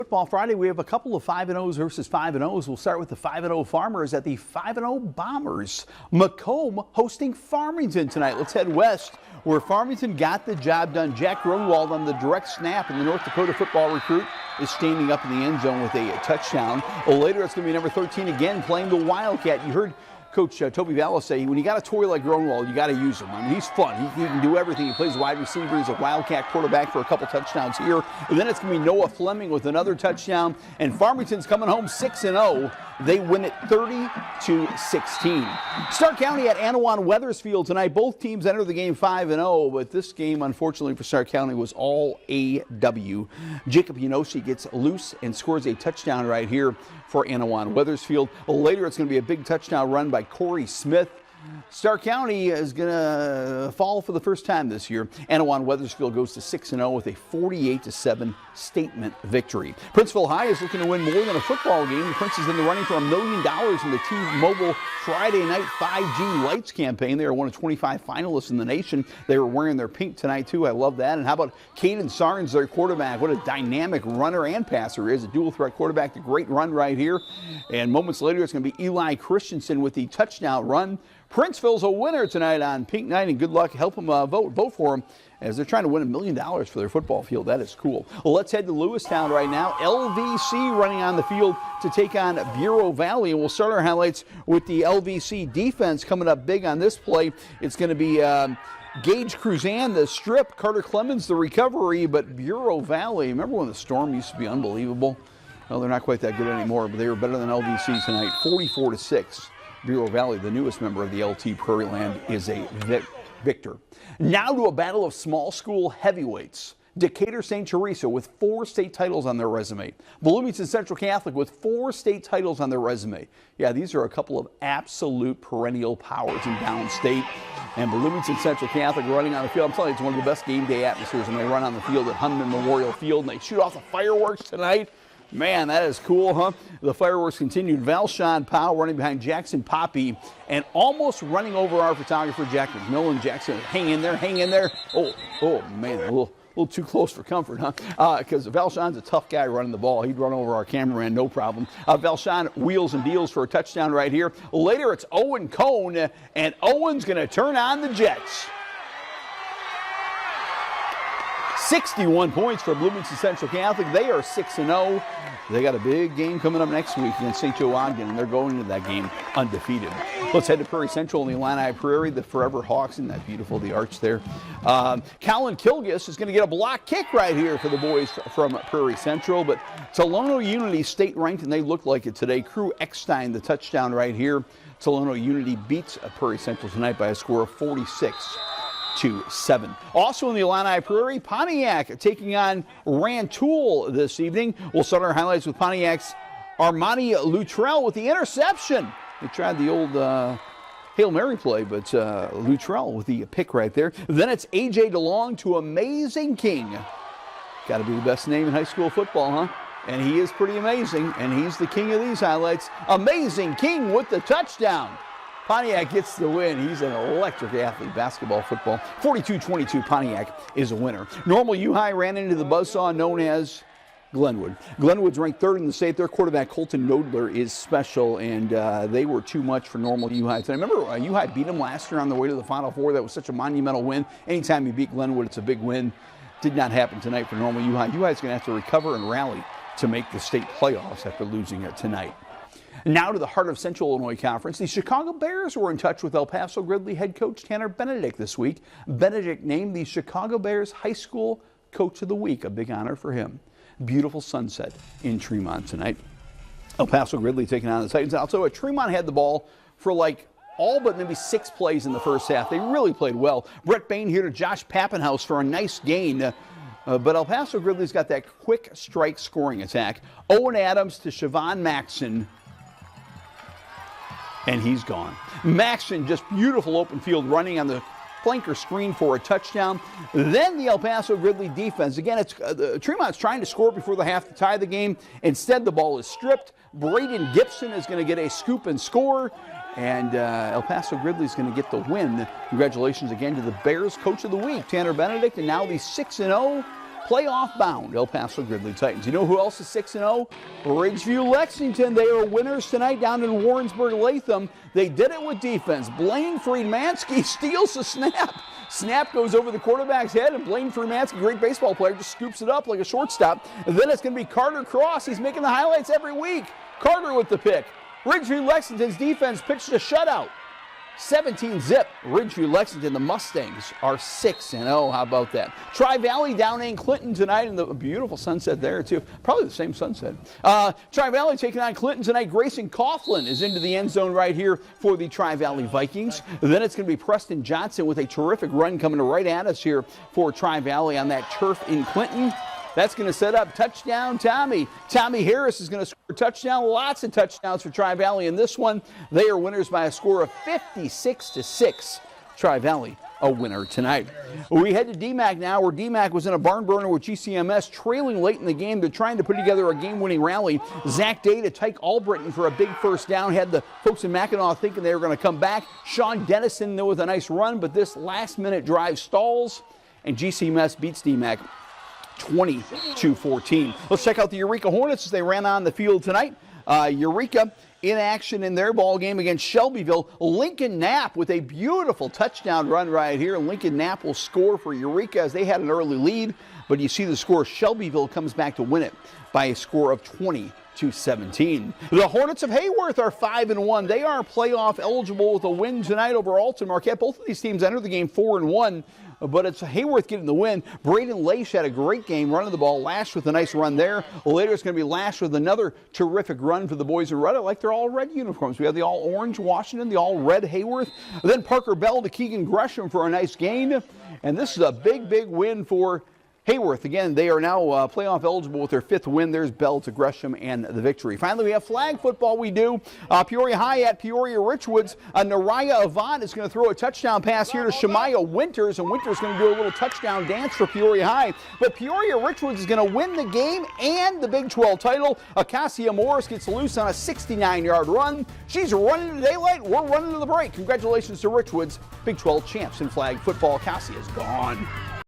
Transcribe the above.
Football Friday, we have a couple of 5-0s versus 5-0s. We'll start with the 5-0 Farmers at the 5-0 Bombers. Macomb hosting Farmington tonight. Let's head west where Farmington got the job done. Jack Grunwald on the direct snap, and the North Dakota football recruit is standing up in the end zone with a touchdown. Later, it's going to be number 13 again playing the Wildcat. You heard Coach Toby Vallis say, when you got a toy like Grunwald, you got to use him. I mean, he's fun. He can do everything. He plays wide receiver. He's a Wildcat quarterback for a couple touchdowns here. And then it's going to be Noah Fleming with another touchdown. And Farmington's coming home 6-0. They win it 30-16. Stark County at Anawan-Wethersfield tonight. Both teams enter the game 5-0, but this game, unfortunately for Stark County, was all AW. Jacob Yonoshi gets loose and scores a touchdown right here for Anawan-Wethersfield. Later, it's going to be a big touchdown run by Corey Smith. Stark County is going to fall for the first time this year. Anawan-Wethersfield goes to 6-0 with a 48-7 statement victory. Princeville High is looking to win more than a football game. The Prince is in the running for $1 million in the T-Mobile Friday Night 5G Lights campaign. They are one of 25 finalists in the nation. They were wearing their pink tonight, too. I love that. And how about Caden Sarnes, their quarterback? What a dynamic runner and passer is. A dual-threat quarterback. A great run right here. And moments later, it's going to be Eli Christensen with the touchdown run. Princeville's a winner tonight on Pink Night, and good luck. Help them vote for them as they're trying to win $1 million for their football field. That is cool. Well, let's head to Lewistown right now. LVC running on the field to take on Bureau Valley, and we'll start our highlights with the LVC defense coming up big on this play. It's going to be Gage Cruzan, the strip, Carter Clemens, the recovery, but Bureau Valley, remember when the Storm used to be unbelievable? Well, they're not quite that good anymore, but they were better than LVC tonight, 44-6. Bureau Valley, the newest member of the LT Prairie Land, is a victor. Now to a battle of small school heavyweights. Decatur St. Teresa with 4 state titles on their resume. Bloomington Central Catholic with 4 state titles on their resume. Yeah, these are a couple of absolute perennial powers in downstate. And Bloomington Central Catholic running on the field. I'm telling you, it's one of the best game day atmospheres when they run on the field at Hunman Memorial Field and they shoot off the fireworks tonight. Man, that is cool, huh? The fireworks continued. Valshawn Powell running behind Jackson Poppy and almost running over our photographer, Jack McMillan. Jackson, hang in there, hang in there. Oh, man, a little too close for comfort, huh? Because Valshawn's a tough guy running the ball. He'd run over our cameraman, no problem. Valshawn wheels and deals for a touchdown right here. Later, it's Owen Cone, and Owen's going to turn on the Jets. 61 points for Bloomington Central Catholic. They are 6-0. They got a big game coming up next week against St. Joe Ogden, and they're going into that game undefeated. Let's head to Prairie Central in the Illini Prairie, the Forever Hawks. Isn't that beautiful, the arch there? Colin Kilgus is going to get a block kick right here for the boys from Prairie Central, but Tolono Unity state ranked, and they look like it today. Crew Eckstein, the touchdown right here. Tolono Unity beats Prairie Central tonight by a score of 46-7. Also in the Illini Prairie, Pontiac taking on Rantoul this evening. We'll start our highlights with Pontiac's Armani Luttrell with the interception. They tried the old Hail Mary play, but Luttrell with the pick right there. Then it's A.J. DeLong to Amazing King. Got to be the best name in high school football, huh? And he is pretty amazing, and he's the king of these highlights. Amazing King with the touchdown. Pontiac gets the win. He's an electric athlete, basketball, football. 42-22, Pontiac is a winner. Normal U-High ran into the buzzsaw known as Glenwood. Glenwood's ranked 3rd in the state. Their quarterback, Colton Nodler, is special, and they were too much for normal U-High. So I remember U-High beat them last year on the way to the Final Four. That was such a monumental win. Anytime you beat Glenwood, it's a big win. Did not happen tonight for normal U-High. U-High's going to have to recover and rally to make the state playoffs after losing it tonight. Now to the Heart of Central Illinois Conference. The Chicago Bears were in touch with El Paso Gridley head coach Tanner Benedict this week. Benedict named the Chicago Bears High School Coach of the Week, a big honor for him. Beautiful sunset in Tremont tonight. El Paso Gridley taking on the Titans. Also, Tremont had the ball for all but maybe 6 plays in the first half. They really played well. Brett Bain here to Josh Pappenhaus for a nice gain. But El Paso Gridley's got that quick strike scoring attack. Owen Adams to Siobhan Maxson. And he's gone. Maxson, just beautiful open field running on the flanker screen for a touchdown. Then the El Paso Gridley defense. Again, it's Tremont's trying to score before the half to tie the game. Instead, the ball is stripped. Braden Gibson is going to get a scoop and score. And El Paso Gridley is going to get the win. Congratulations again to the Bears Coach of the Week, Tanner Benedict. And now the 6-0 playoff bound El Paso Gridley Titans. You know who else is 6-0? Ridgeview Lexington. They are winners tonight down in Warrensburg Latham. They did it with defense. Blaine Friedmansky steals the snap. Snap goes over the quarterback's head, and Blaine Friedmansky, great baseball player, just scoops it up like a shortstop. And then it's going to be Carter Cross. He's making the highlights every week. Carter with the pick. Ridgeview Lexington's defense pitched a shutout. 17-zip. Ridgeview Lexington, the Mustangs, are 6-0. How about that? Tri-Valley down in Clinton tonight, and the beautiful sunset there, too. Probably the same sunset. Tri-Valley taking on Clinton tonight. Grayson Coughlin is into the end zone right here for the Tri-Valley Vikings. Then it's going to be Preston Johnson with a terrific run coming right at us here for Tri-Valley on that turf in Clinton. That's going to set up touchdown Tommy. Tommy Harris is going to score a touchdown. Lots of touchdowns for Tri-Valley in this one. They are winners by a score of 56-6. Tri-Valley a winner tonight. We head to DMAC now, where DMAC was in a barn burner with GCMS, trailing late in the game. They're trying to put together a game-winning rally. Zach Day to Tyke Albritton for a big first down. Had the folks in Mackinac thinking they were going to come back. Sean Dennison though with a nice run, but this last-minute drive stalls, and GCMS beats DMAC 20-14. Let's check out the Eureka Hornets as they ran on the field tonight. Eureka in action in their ball game against Shelbyville. Lincoln Knapp with a beautiful touchdown run right here. Lincoln Knapp will score for Eureka as they had an early lead, but you see the score. Shelbyville comes back to win it by a score of 20-17. The Hornets of Hayworth are 5-1. They are playoff eligible with a win tonight over Alton Marquette. Both of these teams enter the game 4-1. But it's Hayworth getting the win. Braden Leish had a great game running the ball. Lash with a nice run there. Later it's going to be Lash with another terrific run for the boys in red. I like their all-red uniforms. We have the all-orange Washington, the all-red Hayworth. Then Parker Bell to Keegan Gresham for a nice gain. And this is a big, big win for Hayworth. Again, they are now playoff eligible with their 5th win. There's Bell to Gresham and the victory. Finally, we have flag football. We do. Peoria High at Peoria Richwoods. Naraya Avant is going to throw a touchdown pass here to Shemaya Winters, and Winters going to do a little touchdown dance for Peoria High. But Peoria Richwoods is going to win the game and the Big 12 title. Acacia Morris gets loose on a 69-yard run. She's running to daylight. We're running to the break. Congratulations to Richwoods, Big 12 champs in flag football. Acacia is gone.